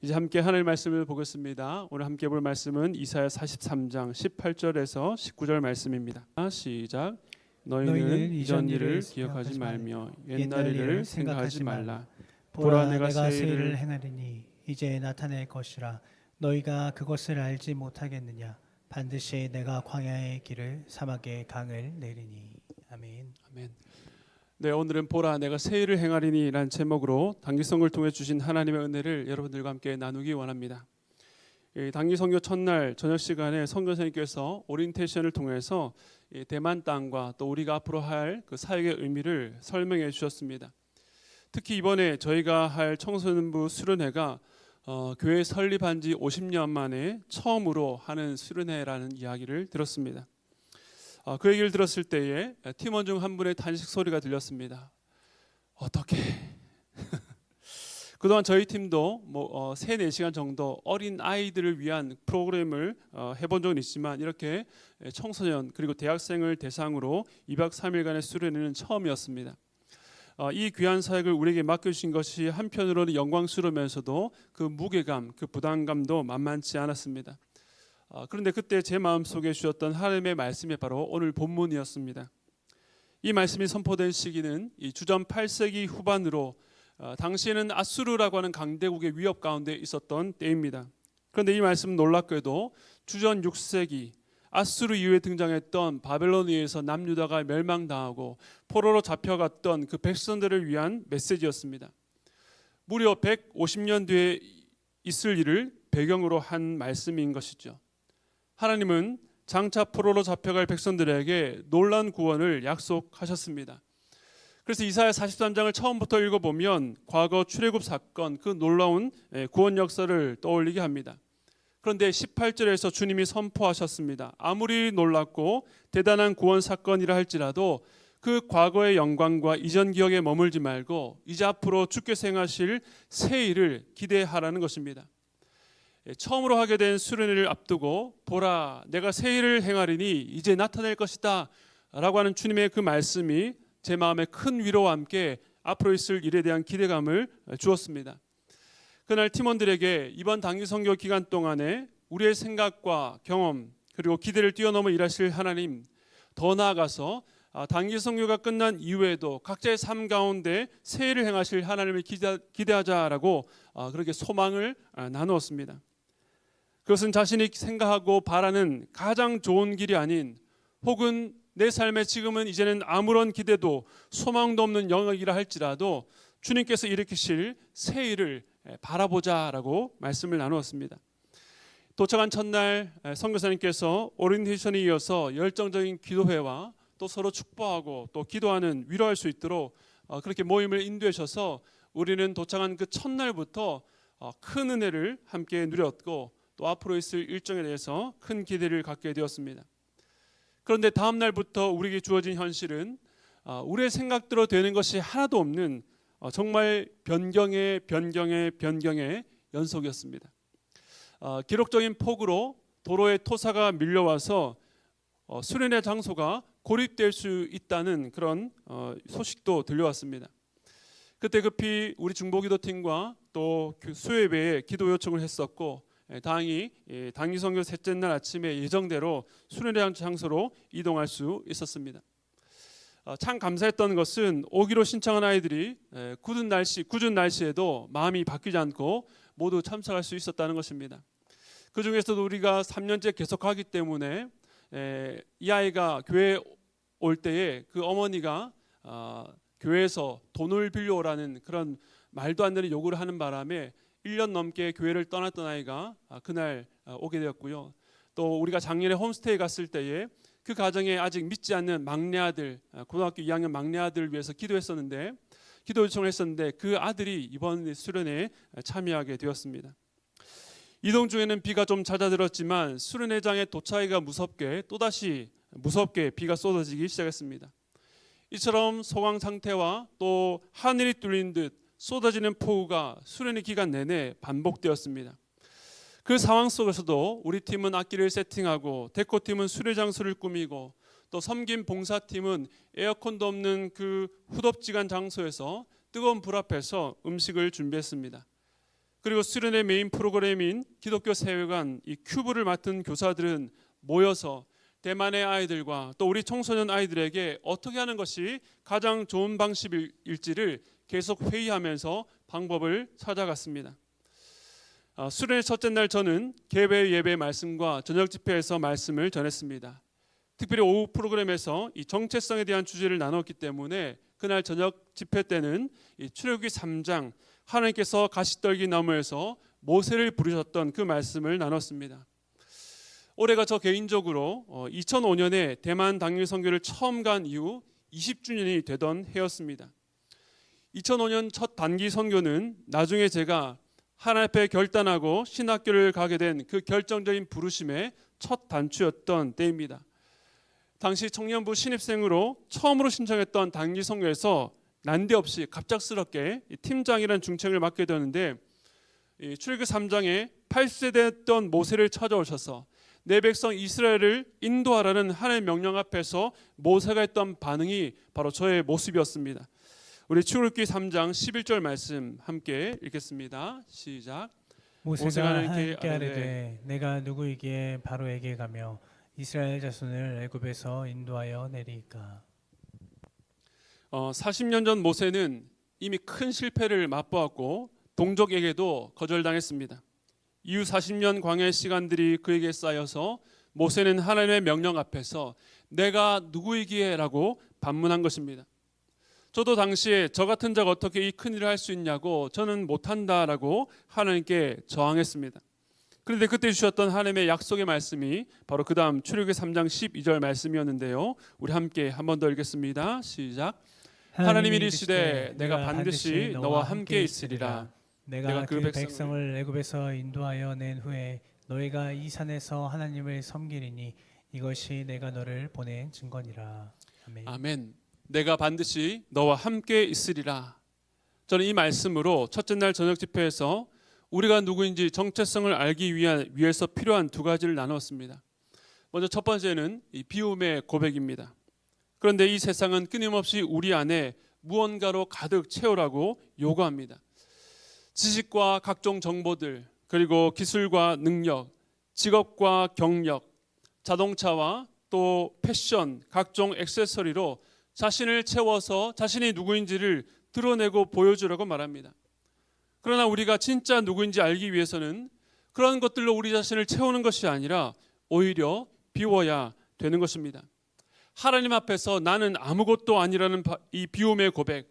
이제 함께 하나님의 말씀을 보겠습니다. 오늘 함께 볼 말씀은 이사야 43장 18절에서 19절 말씀입니다. 시작. 너희는 이전 일을 기억하지 말며 옛날 일을 생각하지 말라. 보라 내가 새 일을 행하리니 이제 나타낼 것이라. 너희가 그것을 알지 못하겠느냐. 반드시 내가 광야의 길을 사막의 강을 내리니. 아멘. 아멘. 네, 오늘은 보라 내가 새 일을 행하리니 라는 제목으로 단기성을 통해 주신 하나님의 은혜를 여러분들과 함께 나누기 원합니다. 단기성교 첫날 저녁 시간에 선교사님께서 오리엔테이션을 통해서 대만 땅과 또 우리가 앞으로 할 그 사역의 의미를 설명해 주셨습니다. 특히 이번에 저희가 할 청소년부 수련회가 교회 설립한 지 50년 만에 처음으로 하는 수련회라는 이야기를 들었습니다. 그 얘기를 들었을 때에 팀원 중 한 분의 탄식 소리가 들렸습니다. 어떻게? 그동안 저희 팀도 3-4시간 정도 어린 아이들을 위한 프로그램을 해본 적은 있지만 이렇게 청소년 그리고 대학생을 대상으로 2박 3일간의 수련회는 처음이었습니다. 이 귀한 사역을 우리에게 맡겨주신 것이 한편으로는 영광스러우면서도 그 무게감, 그 부담감도 만만치 않았습니다. 그런데 그때 제 마음속에 주셨던 하나님의 말씀이 바로 오늘 본문이었습니다. 이 말씀이 선포된 시기는 이 주전 8세기 후반으로 당시에는 아수르라고 하는 강대국의 위협 가운데 있었던 때입니다. 그런데 이 말씀은 놀랍게도 주전 6세기 아수르 이후에 등장했던 바벨론에서 남유다가 멸망당하고 포로로 잡혀갔던 그 백성들을 위한 메시지였습니다. 무려 150년 뒤에 있을 일을 배경으로 한 말씀인 것이죠. 하나님은 장차 포로로 잡혀갈 백성들에게 놀라운 구원을 약속하셨습니다. 그래서 이사야 43장을 처음부터 읽어보면 과거 출애굽 사건 그 놀라운 구원 역사를 떠올리게 합니다. 그런데 18절에서 주님이 선포하셨습니다. 아무리 놀랍고 대단한 구원 사건이라 할지라도 그 과거의 영광과 이전 기억에 머물지 말고 이제 앞으로 주께서 행하실 새 일을 기대하라는 것입니다. 처음으로 하게 된 수련회를 앞두고 보라 내가 새 일을 행하리니 이제 나타낼 것이다 라고 하는 주님의 그 말씀이 제 마음에 큰 위로와 함께 앞으로 있을 일에 대한 기대감을 주었습니다. 그날 팀원들에게 이번 단기 선교 기간 동안에 우리의 생각과 경험 그리고 기대를 뛰어넘어 일하실 하나님, 더 나아가서 단기 선교가 끝난 이후에도 각자의 삶 가운데 새 일을 행하실 하나님을 기대하자라고 그렇게 소망을 나누었습니다. 그것은 자신이 생각하고 바라는 가장 좋은 길이 아닌 혹은 내 삶에 지금은 이제는 아무런 기대도 소망도 없는 영역이라 할지라도 주님께서 일으키실 새 일을 바라보자라고 말씀을 나누었습니다. 도착한 첫날 선교사님께서 오리엔테이션에 이어서 열정적인 기도회와 또 서로 축복하고 또 기도하는 위로할 수 있도록 그렇게 모임을 인도해 주셔서 우리는 도착한 그 첫날부터 큰 은혜를 함께 누렸고 또 앞으로 있을 일정에 대해서 큰 기대를 갖게 되었습니다. 그런데 다음 날부터 우리에게 주어진 현실은 우리의 생각대로 되는 것이 하나도 없는 정말 변경의 연속이었습니다. 기록적인 폭우로 도로에 토사가 밀려와서 수련회 장소가 고립될 수 있다는 그런 소식도 들려왔습니다. 그때 급히 우리 중보기도팀과 또 수요예배에 기도 요청을 했었고 당이 단기 선교 셋째 날 아침에 예정대로 수련회 장소로 이동할 수 있었습니다. 참 감사했던 것은 오기로 신청한 아이들이 궂은 날씨에도 마음이 바뀌지 않고 모두 참석할 수 있었다는 것입니다. 그 중에서도 우리가 3년째 계속하기 때문에 이 아이가 교회에 올 때에 그 어머니가 교회에서 돈을 빌려오라는 그런 말도 안 되는 요구를 하는 바람에 1년 넘게 교회를 떠났던 아이가 그날 오게 되었고요. 또 우리가 작년에 홈스테이 갔을 때에 그 가정에 아직 믿지 않는 막내 아들, 고등학교 2학년 막내 아들을 위해서 기도 요청을 했었는데 그 아들이 이번 수련회에 참여하게 되었습니다. 이동 중에는 비가 좀 잦아들었지만 수련회장에 도착하기가 또다시 무섭게 비가 쏟아지기 시작했습니다. 이처럼 소강 상태와 또 하늘이 뚫린 듯 쏟아지는 폭우가 수련회 기간 내내 반복되었습니다. 그 상황 속에서도 우리 팀은 악기를 세팅하고 데코팀은 수련 장소를 꾸미고 또 섬김 봉사팀은 에어컨도 없는 그 후덥지간 장소에서 뜨거운 불 앞에서 음식을 준비했습니다. 그리고 수련의 메인 프로그램인 기독교 세회관 이 큐브를 맡은 교사들은 모여서 대만의 아이들과 또 우리 청소년 아이들에게 어떻게 하는 것이 가장 좋은 방식일지를 계속 회의하면서 방법을 찾아갔습니다. 수련의 첫째 날 저는 개회 예배 말씀과 저녁 집회에서 말씀을 전했습니다. 특별히 오후 프로그램에서 이 정체성에 대한 주제를 나눴기 때문에 그날 저녁 집회 때는 이 출애굽기 3장 하나님께서 가시떨기 나무에서 모세를 부르셨던 그 말씀을 나눴습니다. 올해가 저 개인적으로 2005년에 대만 당일 선교를 처음 간 이후 20주년이 되던 해였습니다. 2005년 첫 단기 선교는 나중에 제가 하나님 앞에 결단하고 신학교를 가게 된 그 결정적인 부르심의 첫 단추였던 때입니다. 당시 청년부 신입생으로 처음으로 신청했던 단기 선교에서 난데없이 갑작스럽게 팀장이라는 중책을 맡게 되는데 출애굽기 3장에 8세 됐던 모세를 찾아오셔서 내 백성 이스라엘을 인도하라는 하나님의 명령 앞에서 모세가 했던 반응이 바로 저의 모습이었습니다. 우리 출애굽기 3장 11절 말씀 함께 읽겠습니다. 시작. 모세가 하나님께 아뢰되 내가 누구이기에 바로에게 가며 이스라엘 자손을 애굽에서 인도하여 내리까. 40년 전 모세는 이미 큰 실패를 맛보았고 동족에게도 거절당했습니다. 이후 40년 광야의 시간들이 그에게 쌓여서 모세는 하나님의 명령 앞에서 내가 누구이기에 라고 반문한 것입니다. 저도 당시에 저 같은 자가 어떻게 이 큰일을 할 수 있냐고 저는 못한다라고 하나님께 저항했습니다. 그런데 그때 주셨던 하나님의 약속의 말씀이 바로 그 다음 출애굽기 3장 12절 말씀이었는데요. 우리 함께 한 번 더 읽겠습니다. 시작. 하나님이 이르시되 내가 반드시 너와 함께 있으리라. 내가 그 백성을 애굽에서 인도하여 낸 후에 너희가 이 산에서 하나님을 섬기리니 이것이 내가 너를 보낸 증거니라. 아멘. 아멘. 내가 반드시 너와 함께 있으리라. 저는 이 말씀으로 첫째 날 저녁 집회에서 우리가 누구인지 정체성을 알기 위해서 필요한 두 가지를 나눴습니다. 먼저 첫 번째는 이 비움의 고백입니다. 그런데 이 세상은 끊임없이 우리 안에 무언가로 가득 채우라고 요구합니다. 지식과 각종 정보들, 그리고 기술과 능력, 직업과 경력, 자동차와 또 패션, 각종 액세서리로 자신을 채워서 자신이 누구인지를 드러내고 보여주라고 말합니다. 그러나 우리가 진짜 누구인지 알기 위해서는 그런 것들로 우리 자신을 채우는 것이 아니라 오히려 비워야 되는 것입니다. 하나님 앞에서 나는 아무것도 아니라는 이 비움의 고백,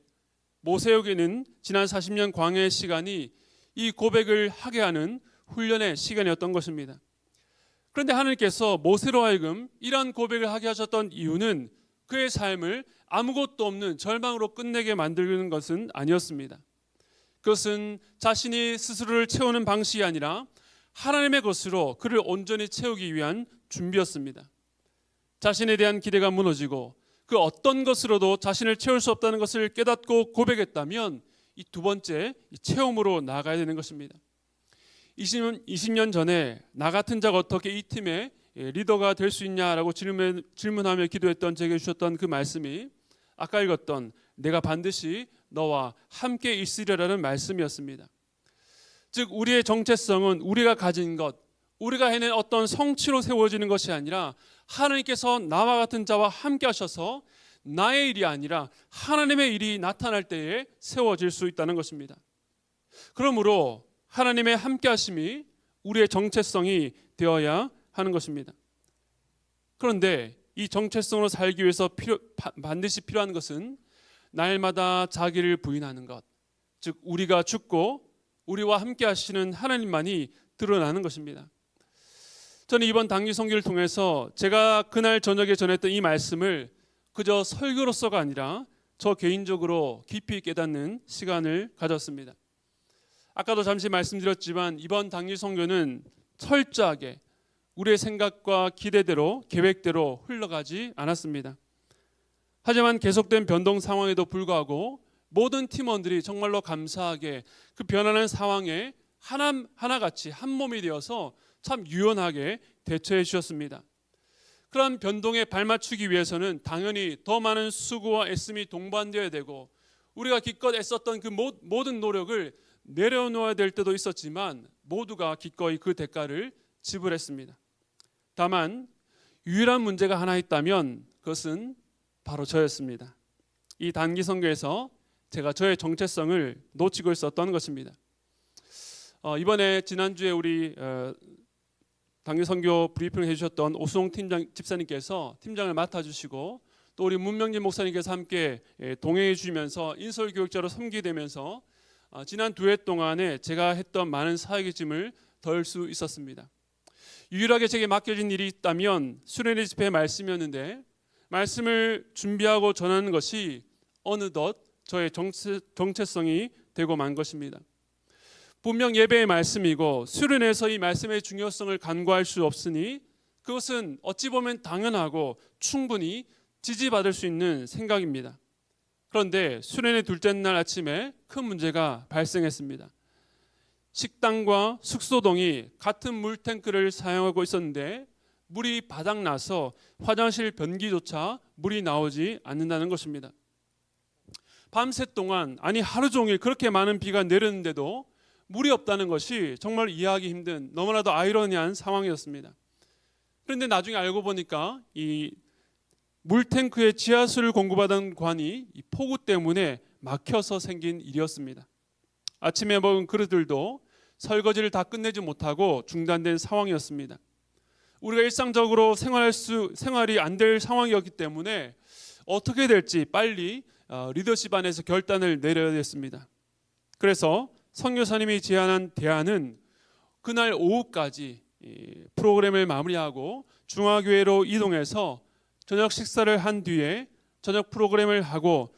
모세에게는 지난 40년 광야의 시간이 이 고백을 하게 하는 훈련의 시간이었던 것입니다. 그런데 하나님께서 모세로 하여금 이러한 고백을 하게 하셨던 이유는 그의 삶을 아무것도 없는 절망으로 끝내게 만드는 것은 아니었습니다. 그것은 자신이 스스로를 채우는 방식이 아니라 하나님의 것으로 그를 온전히 채우기 위한 준비였습니다. 자신에 대한 기대가 무너지고 그 어떤 것으로도 자신을 채울 수 없다는 것을 깨닫고 고백했다면 이 두 번째 체험으로 나아가야 되는 것입니다. 20년 전에 나 같은 자가 어떻게 이 팀의 리더가 될 수 있냐라고 질문하며 기도했던 제게 주셨던 그 말씀이 아까 읽었던 내가 반드시 너와 함께 있으리라는 말씀이었습니다. 즉 우리의 정체성은 우리가 가진 것, 우리가 해낸 어떤 성취로 세워지는 것이 아니라 하나님께서 나와 같은 자와 함께 하셔서 나의 일이 아니라 하나님의 일이 나타날 때에 세워질 수 있다는 것입니다. 그러므로 하나님의 함께 하심이 우리의 정체성이 되어야 하는 것입니다. 그런데 이 정체성으로 살기 위해서 반드시 필요한 것은 날마다 자기를 부인하는 것, 즉 우리가 죽고 우리와 함께 하시는 하나님만이 드러나는 것입니다. 저는 이번 단기 선교를 통해서 제가 그날 저녁에 전했던 이 말씀을 그저 설교로서가 아니라 저 개인적으로 깊이 깨닫는 시간을 가졌습니다. 아까도 잠시 말씀드렸지만 이번 단기 선교는 철저하게 우리의 생각과 기대대로 계획대로 흘러가지 않았습니다. 하지만 계속된 변동 상황에도 불구하고 모든 팀원들이 정말로 감사하게 그 변하는 상황에 하나같이 한 몸이 되어서 참 유연하게 대처해 주셨습니다. 그런 변동에 발맞추기 위해서는 당연히 더 많은 수고와 애씀이 동반되어야 되고 우리가 기껏 애썼던 그 모든 노력을 내려놓아야 될 때도 있었지만 모두가 기꺼이 그 대가를 지불했습니다. 다만 유일한 문제가 하나 있다면 그것은 바로 저였습니다. 이 단기 선교에서 제가 저의 정체성을 놓치고 있었던 것입니다. 이번에 지난주에 우리 단기 선교 브리핑을 해주셨던 오수홍 집사님께서 팀장을 맡아주시고 또 우리 문명진 목사님께서 함께 동행해 주시면서 인솔교육자로 섬기게 되면서 지난 2해 동안에 제가 했던 많은 사역의 짐을 덜 수 있었습니다. 유일하게 제게 맡겨진 일이 있다면 수련회 집회의 말씀이었는데 말씀을 준비하고 전하는 것이 어느덧 저의 정체성이 되고 만 것입니다. 분명 예배의 말씀이고 수련회에서 이 말씀의 중요성을 간과할 수 없으니 그것은 어찌 보면 당연하고 충분히 지지받을 수 있는 생각입니다. 그런데 수련회 둘째 날 아침에 큰 문제가 발생했습니다. 식당과 숙소동이 같은 물탱크를 사용하고 있었는데 물이 바닥나서 화장실 변기조차 물이 나오지 않는다는 것입니다. 밤새 동안, 아니 하루 종일 그렇게 많은 비가 내렸는데도 물이 없다는 것이 정말 이해하기 힘든 너무나도 아이러니한 상황이었습니다. 그런데 나중에 알고 보니까 이 물탱크에 지하수를 공급하던 관이 이 폭우 때문에 막혀서 생긴 일이었습니다. 아침에 먹은 그릇들도 설거지를 다 끝내지 못하고 중단된 상황이었습니다. 우리가 일상적으로 생활이 안 될 상황이었기 때문에 어떻게 될지 빨리 리더십 안에서 결단을 내려야 됐습니다. 그래서 선교사님이 제안한 대안은 그날 오후까지 프로그램을 마무리하고 중화교회로 이동해서 저녁 식사를 한 뒤에 저녁 프로그램을 하고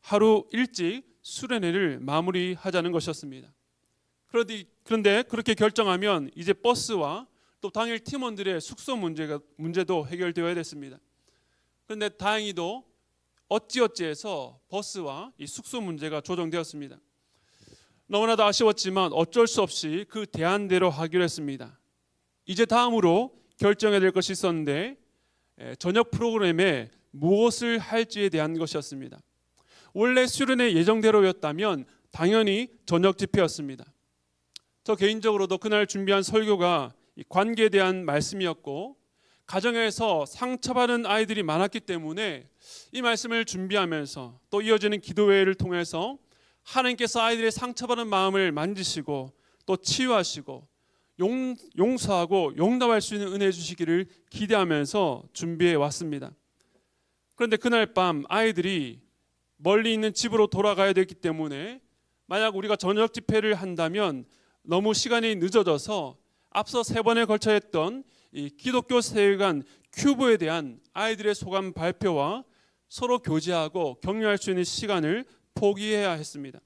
하루 일찍 수련회를 마무리하자는 것이었습니다. 그런데 그렇게 결정하면 이제 버스와 또 당일 팀원들의 숙소 문제도 해결되어야 됐습니다. 그런데 다행히도 어찌어찌해서 버스와 이 숙소 문제가 조정되었습니다. 너무나도 아쉬웠지만 어쩔 수 없이 그 대안대로 하기로 했습니다. 이제 다음으로 결정해야 될 것이 있었는데 저녁 프로그램에 무엇을 할지에 대한 것이었습니다. 원래 수련회 예정대로였다면 당연히 저녁 집회였습니다. 저 개인적으로도 그날 준비한 설교가 관계에 대한 말씀이었고 가정에서 상처받은 아이들이 많았기 때문에 이 말씀을 준비하면서 또 이어지는 기도회를 통해서 하나님께서 아이들의 상처받은 마음을 만지시고 또 치유하시고 용서하고 용납할 수 있는 은혜 주시기를 기대하면서 준비해 왔습니다. 그런데 그날 밤 아이들이 멀리 있는 집으로 돌아가야 되기 때문에 만약 우리가 저녁 집회를 한다면 너무 시간이 늦어져서 앞서 3번에 걸쳐 했던 이 기독교 세계관 큐브에 대한 아이들의 소감 발표와 서로 교제하고 격려할 수 있는 시간을 포기해야 했습니다.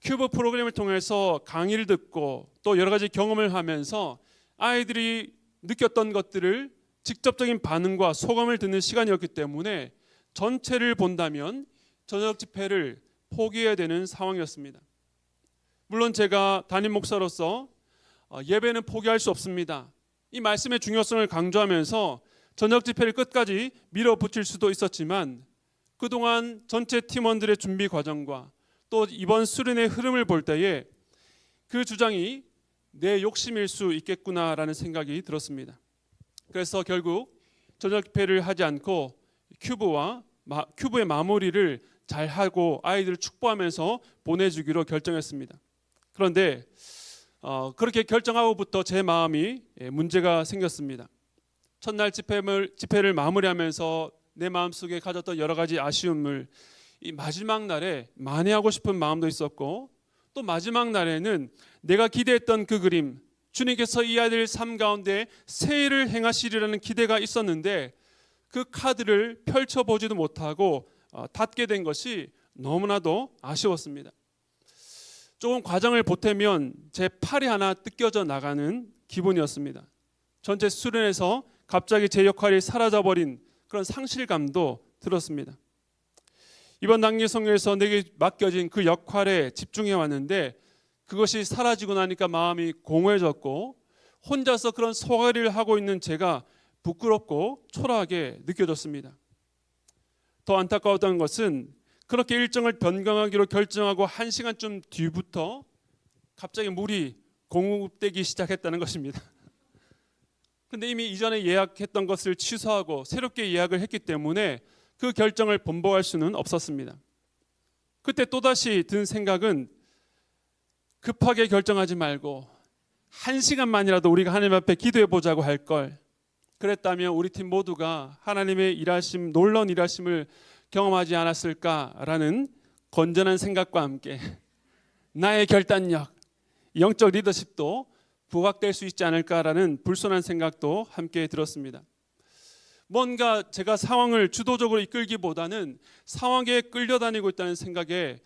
큐브 프로그램을 통해서 강의를 듣고 또 여러 가지 경험을 하면서 아이들이 느꼈던 것들을 직접적인 반응과 소감을 듣는 시간이었기 때문에 전체를 본다면 저녁 집회를 포기해야 되는 상황이었습니다. 물론 제가 담임 목사로서 예배는 포기할 수 없습니다. 이 말씀의 중요성을 강조하면서 저녁 집회를 끝까지 밀어붙일 수도 있었지만 그동안 전체 팀원들의 준비 과정과 또 이번 수련의 흐름을 볼 때에 그 주장이 내 욕심일 수 있겠구나라는 생각이 들었습니다. 그래서 결국 저녁 집회를 하지 않고 큐브의 마무리를 잘 하고 아이들을 축복하면서 보내주기로 결정했습니다. 그런데 그렇게 결정하고부터 제 마음이 문제가 생겼습니다. 첫날 집회를 마무리하면서 내 마음속에 가졌던 여러 가지 아쉬움을 이 마지막 날에 만회하고 싶은 마음도 있었고 또 마지막 날에는 내가 기대했던 그 그림, 주님께서 이 아이들 삶 가운데 새해를 행하시리라는 기대가 있었는데 그 카드를 펼쳐보지도 못하고 닫게 된 것이 너무나도 아쉬웠습니다. 조금 과정을 보태면 제 팔이 하나 뜯겨져 나가는 기분이었습니다. 전체 수련에서 갑자기 제 역할이 사라져버린 그런 상실감도 들었습니다. 이번 단기 선교에서 내게 맡겨진 그 역할에 집중해 왔는데 그것이 사라지고 나니까 마음이 공허해졌고 혼자서 그런 소가리를 하고 있는 제가 부끄럽고 초라하게 느껴졌습니다. 더 안타까웠던 것은 그렇게 일정을 변경하기로 결정하고 1시간쯤 뒤부터 갑자기 물이 공급되기 시작했다는 것입니다. 그런데 이미 이전에 예약했던 것을 취소하고 새롭게 예약을 했기 때문에 그 결정을 번복할 수는 없었습니다. 그때 또다시 든 생각은 급하게 결정하지 말고 1시간만이라도 우리가 하나님 앞에 기도해 보자고 할 걸. 그랬다면 우리 팀 모두가 하나님의 일하심, 놀라운 일하심을 경험하지 않았을까라는 건전한 생각과 함께 나의 결단력, 영적 리더십도 부각될 수 있지 않을까라는 불손한 생각도 함께 들었습니다. 뭔가 제가 상황을 주도적으로 이끌기보다는 상황에 끌려다니고 있다는 생각에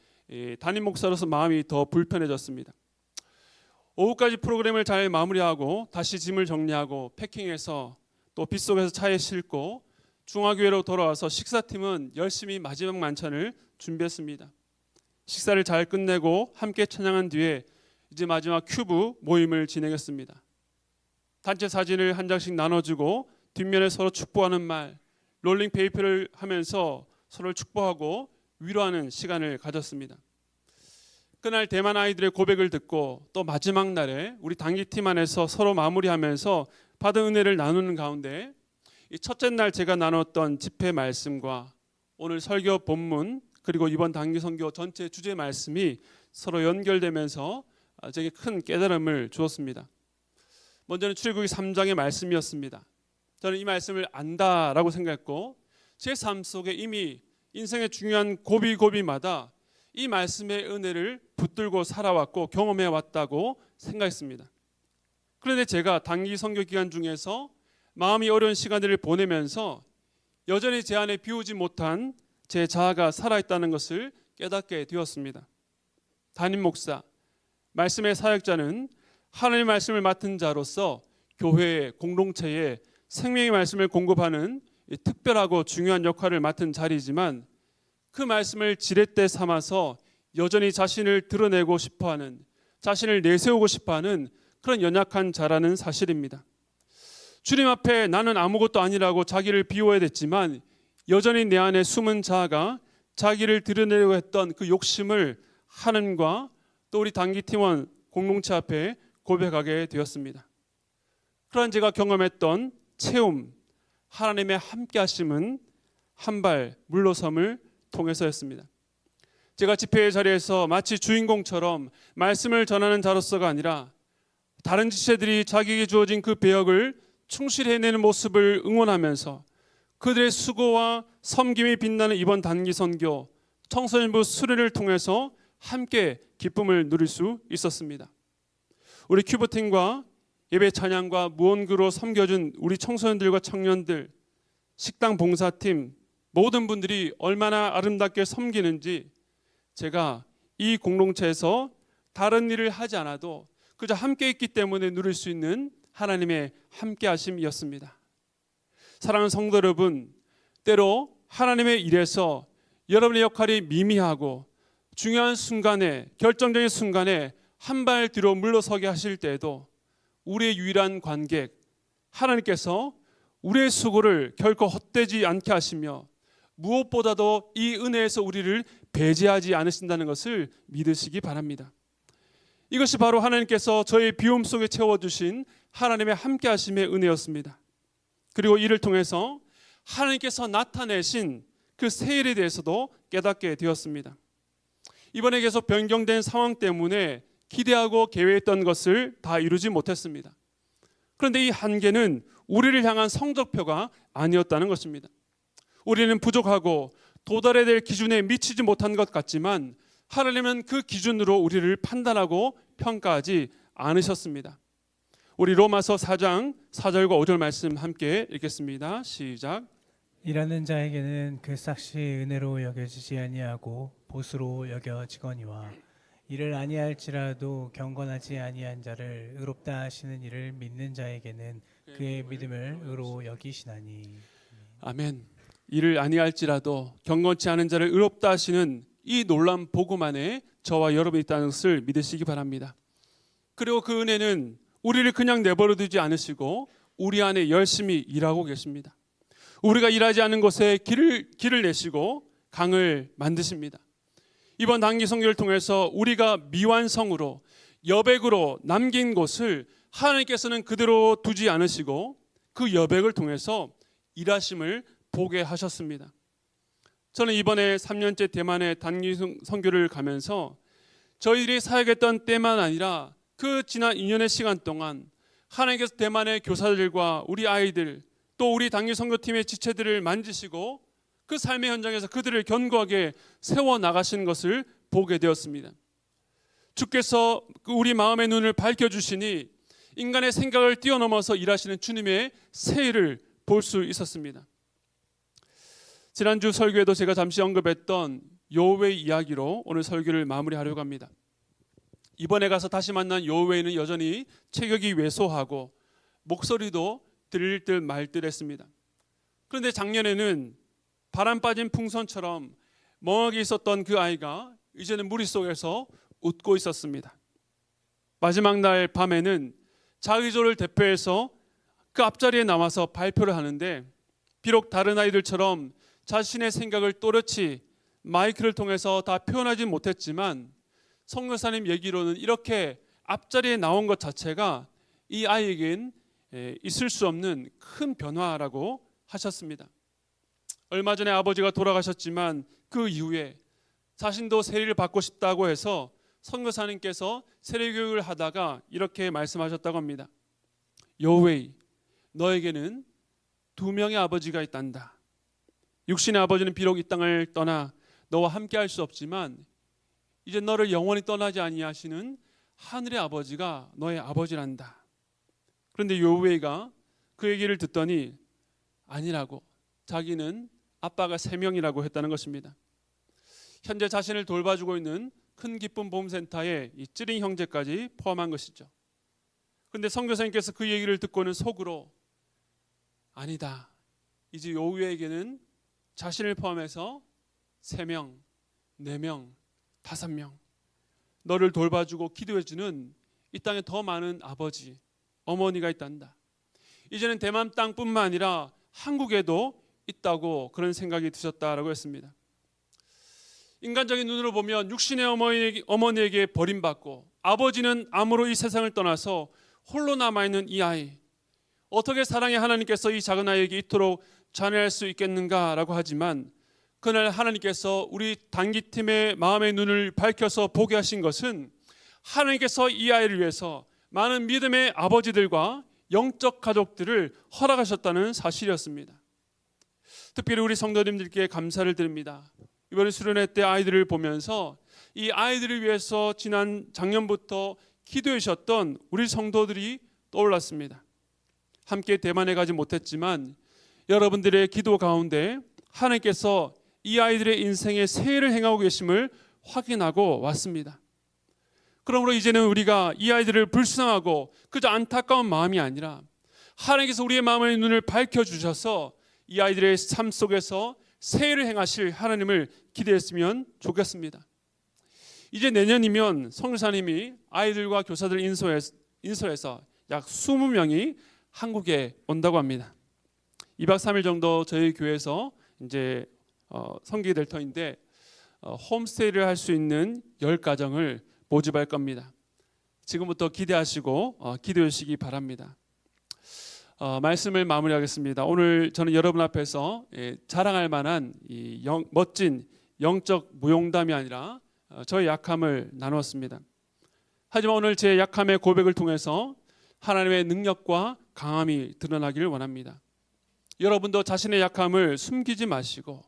담임 목사로서 마음이 더 불편해졌습니다. 오후까지 프로그램을 잘 마무리하고 다시 짐을 정리하고 패킹해서 또 빗속에서 차에 싣고 중화교회로 돌아와서 식사팀은 열심히 마지막 만찬을 준비했습니다. 식사를 잘 끝내고 함께 찬양한 뒤에 이제 마지막 큐브 모임을 진행했습니다. 단체 사진을 한 장씩 나눠주고 뒷면에 서로 축복하는 말, 롤링 페이퍼를 하면서 서로를 축복하고 위로하는 시간을 가졌습니다. 그날 대만 아이들의 고백을 듣고 또 마지막 날에 우리 단기팀 안에서 서로 마무리하면서 받은 은혜를 나누는 가운데 이 첫째 날 제가 나눴던 집회 말씀과 오늘 설교 본문 그리고 이번 단기 선교 전체 주제 말씀이 서로 연결되면서 제게 큰 깨달음을 주었습니다. 먼저는 출애굽기 3장의 말씀이었습니다. 저는 이 말씀을 안다라고 생각했고 제 삶 속에 이미 인생의 중요한 고비고비마다 이 말씀의 은혜를 붙들고 살아왔고 경험해 왔다고 생각했습니다. 그런데 제가 단기 선교 기간 중에서 마음이 어려운 시간들을 보내면서 여전히 제 안에 비우지 못한 제 자아가 살아있다는 것을 깨닫게 되었습니다. 담임 목사, 말씀의 사역자는 하나님의 말씀을 맡은 자로서 교회의 공동체에 생명의 말씀을 공급하는 특별하고 중요한 역할을 맡은 자리지만 그 말씀을 지렛대 삼아서 여전히 자신을 드러내고 싶어하는, 자신을 내세우고 싶어하는 그런 연약한 자라는 사실입니다. 주님 앞에 나는 아무것도 아니라고 자기를 비워야 됐지만 여전히 내 안에 숨은 자아가 자기를 드러내려고 했던 그 욕심을 하나님과 또 우리 단기팀원 공동체 앞에 고백하게 되었습니다. 그런 제가 경험했던 체험, 하나님의 함께하심은 한 발 물러섬을 통해서였습니다. 제가 집회의 자리에서 마치 주인공처럼 말씀을 전하는 자로서가 아니라 다른 지체들이 자기에게 주어진 그 배역을 충실히 해내는 모습을 응원하면서 그들의 수고와 섬김이 빛나는 이번 단기 선교 청소년부 수련을 통해서 함께 기쁨을 누릴 수 있었습니다. 우리 큐브팀과 예배 찬양과 무언그로 섬겨준 우리 청소년들과 청년들, 식당 봉사팀 모든 분들이 얼마나 아름답게 섬기는지 제가 이 공동체에서 다른 일을 하지 않아도 그저 함께 있기 때문에 누릴 수 있는 하나님의 함께하심이었습니다. 사랑하는 성도 여러분, 때로 하나님의 일에서 여러분의 역할이 미미하고 중요한 순간에, 결정적인 순간에 한 발 뒤로 물러서게 하실 때에도 우리의 유일한 관객 하나님께서 우리의 수고를 결코 헛되지 않게 하시며 무엇보다도 이 은혜에서 우리를 배제하지 않으신다는 것을 믿으시기 바랍니다. 이것이 바로 하나님께서 저의 비움 속에 채워주신 하나님의 함께하심의 은혜였습니다. 그리고 이를 통해서 하나님께서 나타내신 그 새 일에 대해서도 깨닫게 되었습니다. 이번에 계속 변경된 상황 때문에 기대하고 계획했던 것을 다 이루지 못했습니다. 그런데 이 한계는 우리를 향한 성적표가 아니었다는 것입니다. 우리는 부족하고 도달해야 될 기준에 미치지 못한 것 같지만 하나님은 그 기준으로 우리를 판단하고 평가하지 않으셨습니다. 우리 로마서 4장 4절과 5절 말씀 함께 읽겠습니다. 시작. 일하는 자에게는 그 삭시 은혜로 여겨지지 아니하고 보수로 여겨지거니와 이를 아니할지라도 경건하지 아니한 자를 의롭다 하시는 이를 믿는 자에게는 그의 믿음을 의로 여기시나니. 아멘. 이를 아니할지라도 경건치 않은 자를 의롭다 하시는 이 놀라운 복음 안에 저와 여러분이 있다는 것을 믿으시기 바랍니다. 그리고 그 은혜는 우리를 그냥 내버려 두지 않으시고 우리 안에 열심히 일하고 계십니다. 우리가 일하지 않은 곳에 길을 내시고 강을 만드십니다. 이번 단기 선교를 통해서 우리가 미완성으로 여백으로 남긴 곳을 하나님께서는 그대로 두지 않으시고 그 여백을 통해서 일하심을 보게 하셨습니다. 저는 이번에 3년째 대만의 단기 선교를 가면서 저희들이 사역했던 때만 아니라 그 지난 2년의 시간 동안 하나님께서 대만의 교사들과 우리 아이들 또 우리 단기 선교팀의 지체들을 만지시고 그 삶의 현장에서 그들을 견고하게 세워나가시는 것을 보게 되었습니다. 주께서 우리 마음의 눈을 밝혀주시니 인간의 생각을 뛰어넘어서 일하시는 주님의 세일을 볼 수 있었습니다. 지난주 설교에도 제가 잠시 언급했던 여호와의 이야기로 오늘 설교를 마무리하려고 합니다. 이번에 가서 다시 만난 여호와는 여전히 체격이 왜소하고 목소리도 들릴 듯 말 듯 했습니다. 그런데 작년에는 바람 빠진 풍선처럼 멍하게 있었던 그 아이가 이제는 무리 속에서 웃고 있었습니다. 마지막 날 밤에는 자기조를 대표해서 그 앞자리에 나와서 발표를 하는데 비록 다른 아이들처럼 자신의 생각을 또렷이 마이크를 통해서 다 표현하지 못했지만 선교사님 얘기로는 이렇게 앞자리에 나온 것 자체가 이 아이에겐 있을 수 없는 큰 변화라고 하셨습니다. 얼마 전에 아버지가 돌아가셨지만 그 이후에 자신도 세례를 받고 싶다고 해서 선교사님께서 세례교육을 하다가 이렇게 말씀하셨다고 합니다. 여호웨이, 너에게는 2명의 아버지가 있단다. 육신의 아버지는 비록 이 땅을 떠나 너와 함께 할 수 없지만 이제 너를 영원히 떠나지 아니하시는 하늘의 아버지가 너의 아버지란다. 그런데 여호웨이가 그 얘기를 듣더니 아니라고, 자기는 아빠가 3명이라고 했다는 것입니다. 현재 자신을 돌봐주고 있는 큰 기쁨 보험센터에 이 찌링 형제까지 포함한 것이죠. 그런데 선교사님께서 그 얘기를 듣고는 속으로 아니다, 이제 여호와에게는 자신을 포함해서 3명, 4명, 5명 너를 돌봐주고 기도해주는 이 땅에 더 많은 아버지, 어머니가 있단다. 이제는 대만 땅뿐만 아니라 한국에도 있다고 그런 생각이 드셨다라고 했습니다. 인간적인 눈으로 보면 육신의 어머니에게 버림받고 아버지는 암으로 이 세상을 떠나서 홀로 남아있는 이 아이, 어떻게 사랑의 하나님께서 이 작은 아이에게 이토록 잔해할 수 있겠는가라고 하지만 그날 하나님께서 우리 단기팀의 마음의 눈을 밝혀서 보게 하신 것은 하나님께서 이 아이를 위해서 많은 믿음의 아버지들과 영적 가족들을 허락하셨다는 사실이었습니다. 특별히 우리 성도님들께 감사를 드립니다. 이번에 수련회 때 아이들을 보면서 이 아이들을 위해서 지난 작년부터 기도해 주셨던 우리 성도들이 떠올랐습니다. 함께 대만에 가지 못했지만 여러분들의 기도 가운데 하나님께서 이 아이들의 인생에 세일을 행하고 계심을 확인하고 왔습니다. 그러므로 이제는 우리가 이 아이들을 불쌍하고 그저 안타까운 마음이 아니라 하나님께서 우리의 마음의 눈을 밝혀주셔서 이 아이들의 삶 속에서 세일을 행하실 하나님을 기대했으면 좋겠습니다. 이제 내년이면 성교사님이 아이들과 교사들 인솔해서 약 20명이 한국에 온다고 합니다. 2박 3일 정도 저희 교회에서 이제 섬기게 될 터인데 홈스테이를 할 수 있는 10가정을 모집할 겁니다. 지금부터 기대하시고 기도해 주시기 바랍니다. 말씀을 마무리하겠습니다. 오늘 저는 여러분 앞에서 자랑할 만한 이 멋진 영적 무용담이 아니라 저의 약함을 나누었습니다. 하지만 오늘 제 약함의 고백을 통해서 하나님의 능력과 강함이 드러나기를 원합니다. 여러분도 자신의 약함을 숨기지 마시고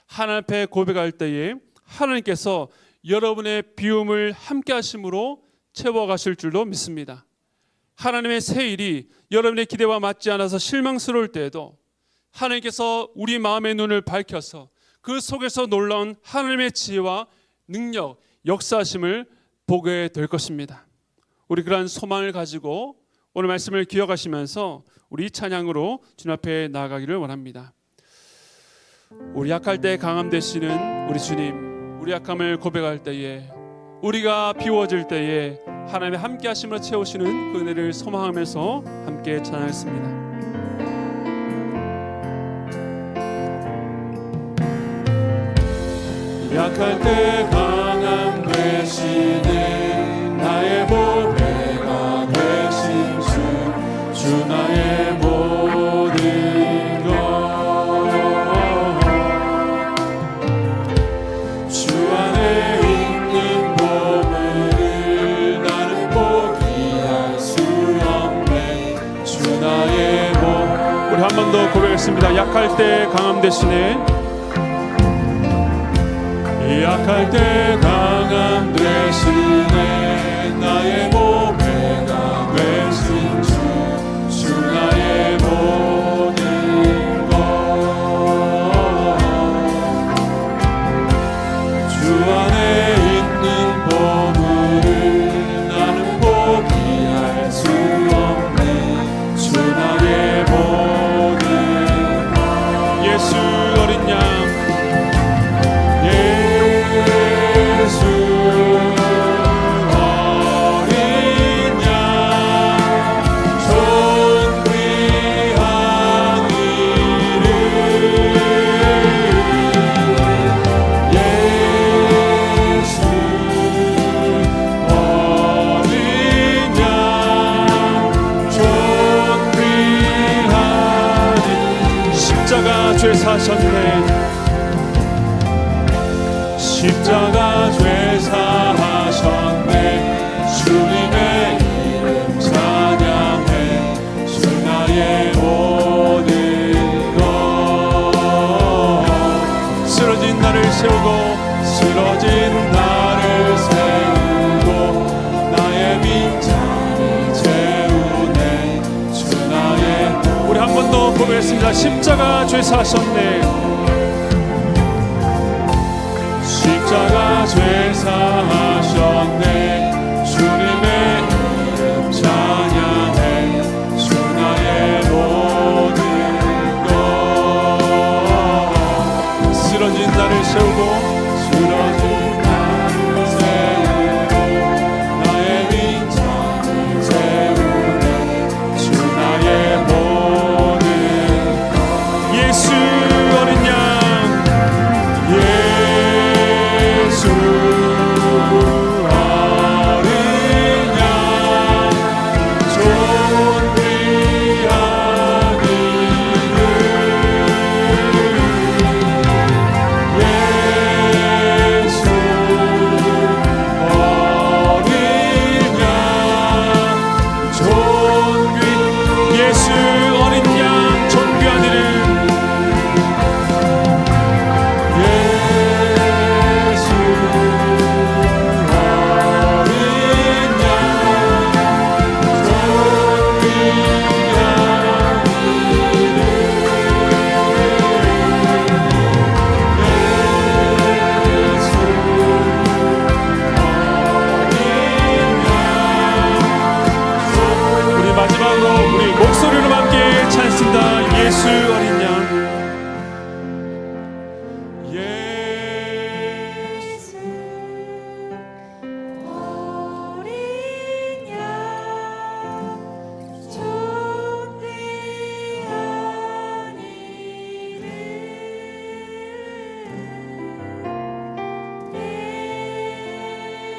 하나님 앞에 고백할 때에 하나님께서 여러분의 비움을 함께 하심으로 채워가실 줄로 믿습니다. 하나님의 새 일이 여러분의 기대와 맞지 않아서 실망스러울 때에도 하나님께서 우리 마음의 눈을 밝혀서 그 속에서 놀라운 하나님의 지혜와 능력, 역사하심을 보게 될 것입니다. 우리 그러한 소망을 가지고 오늘 말씀을 기억하시면서 우리 찬양으로 주님 앞에 나아가기를 원합니다. 우리 약할 때 강함 되시는 우리 주님, 우리 약함을 고백할 때에 우리가 비워질 때에 하나님의 함께 하심으로 채우시는 그 은혜를 소망하면서 함께 찬양했습니다. 약할 때 강함 되시는 나의 고백하겠습니다. 약할 때 강함 되시네. 약할 때 강함 되시네. 나의 보배가 되신 주, 주 나의 모든 것. 주 안에 있는 보물을 나는 포기할 수 없네. 주 나의 모든 것. 예수 어린 양, 예수 어린 양, 존귀한 이름. 예수 어린 양, 존귀한 이름. 십자가 죄 사셨네. 십자가 죄 사하셨네. 주님의 이름 찬양해. 주 나의 모든 것. 쓰러진 나를 세우고, 쓰러진 나를 세우고, 나의 빈자를 채우네. 주 나의. 우리 한 번 더 고백했습니다. 십자가 죄 사셨네. 십자가 죄 사하셨네. 주님의 이름 찬양해. 주 나의 모든 것. 쓰러진 나를 세우고, 쓰러진 나를 세우고, 나의 빈자를 채우네. 주 나의 모든 것. 예수 어린 양, 예수 어린 양, 존귀한 이름. 예수 어린 양, 존귀. 예수 어린 양, 존귀한 이름. 예수 어린 양, 존귀한 이름. 예수 어린 양. 우리 마지막으로 우리 목소리로 함께 찬습니다. 예수 어린 양. 예수 어린 양, 존귀한 이름.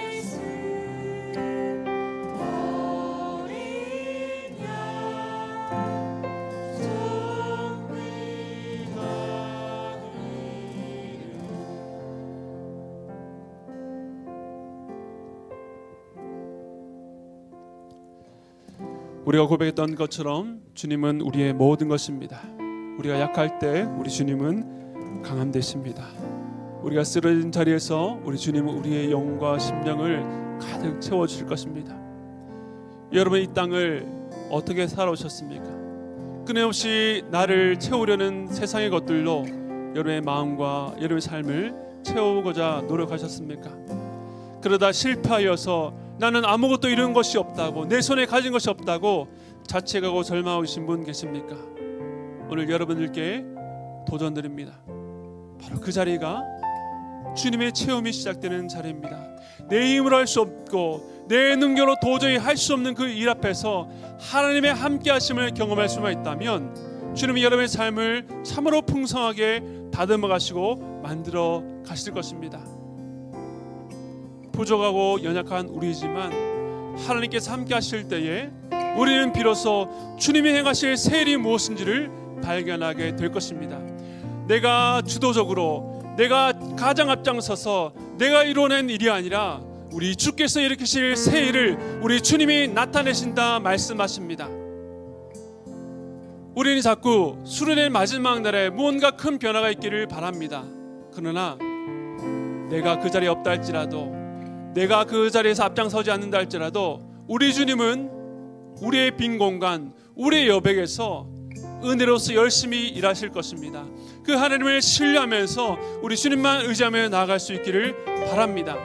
예수 어린 양, 우리가 고백했던 것처럼 주님은 우리의 모든 것입니다. 우리가 약할 때 우리 주님은 강함 되십니다. 우리가 쓰러진 자리에서 우리 주님은 우리의 영과 심령을 가득 채워주실 것입니다. 여러분, 이 땅을 어떻게 살아오셨습니까? 끊임없이 나를 채우려는 세상의 것들로 여러분의 마음과 여러분의 삶을 채우고자 노력하셨습니까? 그러다 실패하여서 나는 아무것도 이룬 것이 없다고, 내 손에 가진 것이 없다고 자책하고 절망하고 계신 분 계십니까? 오늘 여러분들께 도전드립니다. 바로 그 자리가 주님의 체험이 시작되는 자리입니다. 내 힘으로 할 수 없고 내 능력으로 도저히 할 수 없는 그 일 앞에서 하나님의 함께 하심을 경험할 수만 있다면 주님이 여러분의 삶을 참으로 풍성하게 다듬어 가시고 만들어 가실 것입니다. 부족하고 연약한 우리지만 하나님께서 함께 하실 때에 우리는 비로소 주님이 행하실 새 일이 무엇인지를 발견하게 될 것입니다. 내가 주도적으로, 내가 가장 앞장서서 내가 이뤄낸 일이 아니라 우리 주께서 일으키실 새 일을 우리 주님이 나타내신다 말씀하십니다. 우리는 자꾸 수련의 마지막 날에 무언가 큰 변화가 있기를 바랍니다. 그러나 내가 그 자리에 없다 할지라도, 내가 그 자리에서 앞장서지 않는다 할지라도 우리 주님은 우리의 빈 공간, 우리의 여백에서 은혜로서 열심히 일하실 것입니다. 그 하나님을 신뢰하면서 우리 주님만 의지하며 나아갈 수 있기를 바랍니다.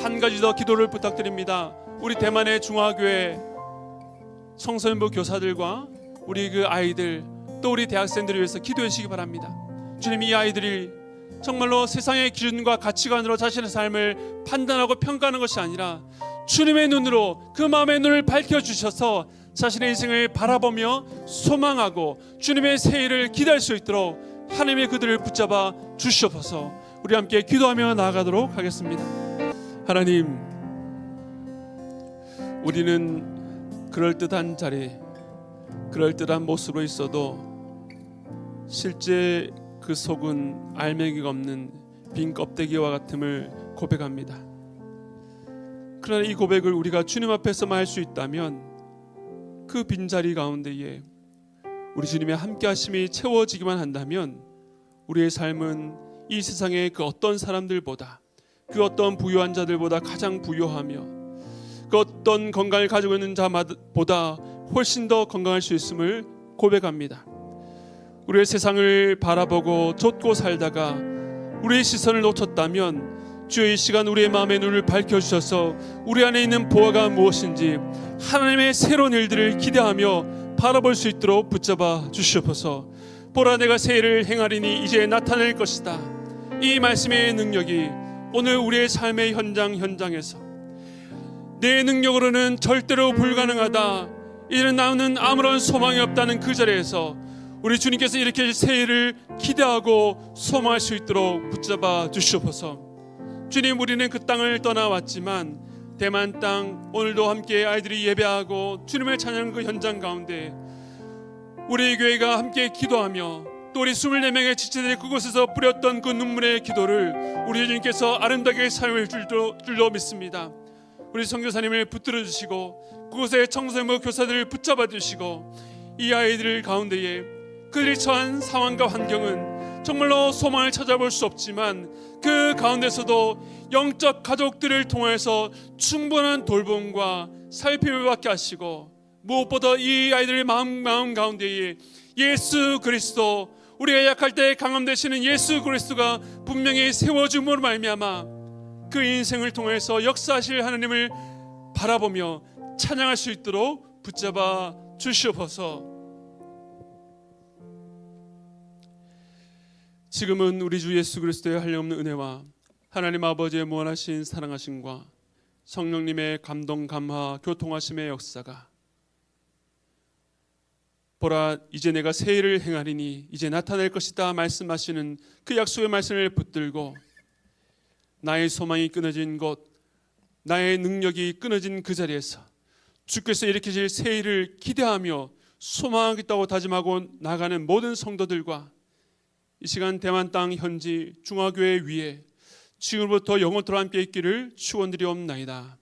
한 가지 더 기도를 부탁드립니다. 우리 대만의 중화교회 청소년부 교사들과 우리 그 아이들, 또 우리 대학생들을 위해서 기도해 주시기 바랍니다. 주님, 이 아이들이 정말로 세상의 기준과 가치관으로 자신의 삶을 판단하고 평가하는 것이 아니라 주님의 눈으로 그 마음의 눈을 밝혀주셔서 자신의 인생을 바라보며 소망하고 주님의 새해를 기대할 수 있도록 하나님의 그들을 붙잡아 주시옵소서. 우리 함께 기도하며 나아가도록 하겠습니다. 하나님, 우리는 그럴듯한 자리, 그럴듯한 모습으로 있어도 실제 그 속은 알맹이가 없는 빈 껍데기와 같음을 고백합니다. 그러나 이 고백을 우리가 주님 앞에서만 할 수 있다면 그 빈자리 가운데에 우리 주님의 함께 하심이 채워지기만 한다면 우리의 삶은 이 세상의 그 어떤 사람들보다, 그 어떤 부유한 자들보다 가장 부유하며 그 어떤 건강을 가지고 있는 자보다 훨씬 더 건강할 수 있음을 고백합니다. 우리의 세상을 바라보고 좇고 살다가 우리의 시선을 놓쳤다면 주여 이 시간 우리의 마음의 눈을 밝혀주셔서 우리 안에 있는 보화가 무엇인지 하나님의 새로운 일들을 기대하며 바라볼 수 있도록 붙잡아 주시옵소서. 보라, 내가 새해를 행하리니 이제 나타낼 것이다. 이 말씀의 능력이 오늘 우리의 삶의 현장에서 내 능력으로는 절대로 불가능하다, 이제는 나는 아무런 소망이 없다는 그 자리에서 우리 주님께서 이렇게 새해를 기대하고 소망할 수 있도록 붙잡아 주시옵소서. 주님, 우리는 그 땅을 떠나왔지만 대만 땅, 오늘도 함께 아이들이 예배하고 주님을 찬양하는 그 현장 가운데 우리 교회가 함께 기도하며 또 우리 24명의 지체들이 그곳에서 뿌렸던 그 눈물의 기도를 우리 주님께서 아름답게 사용할 줄로 믿습니다. 우리 선교사님을 붙들어 주시고 그곳에 청소년부 교사들을 붙잡아 주시고 이 아이들 가운데에 그들이 처한 상황과 환경은 정말로 소망을 찾아볼 수 없지만 그 가운데서도 영적 가족들을 통해서 충분한 돌봄과 살핌을 받게 하시고 무엇보다 이 아이들의 마음 가운데에 예수 그리스도, 우리가 약할 때 강함 되시는 예수 그리스도가 분명히 세워줌으로 말미암아 그 인생을 통해서 역사하실 하나님을 바라보며 찬양할 수 있도록 붙잡아 주시옵소서. 지금은 우리 주 예수 그리스도의 한량없는 은혜와 하나님 아버지의 무한하신 사랑하심과 성령님의 감동 감화 교통하심의 역사가, 보라, 이제 내가 새해를 행하리니 이제 나타날 것이다 말씀하시는 그 약속의 말씀을 붙들고 나의 소망이 끊어진 곳, 나의 능력이 끊어진 그 자리에서 주께서 일으키실 새해를 기대하며 소망하겠다고 다짐하고 나가는 모든 성도들과 이 시간 대만 땅 현지 중화교회 위에 지금부터 영원토록 함께 있기를 축원드리옵나이다.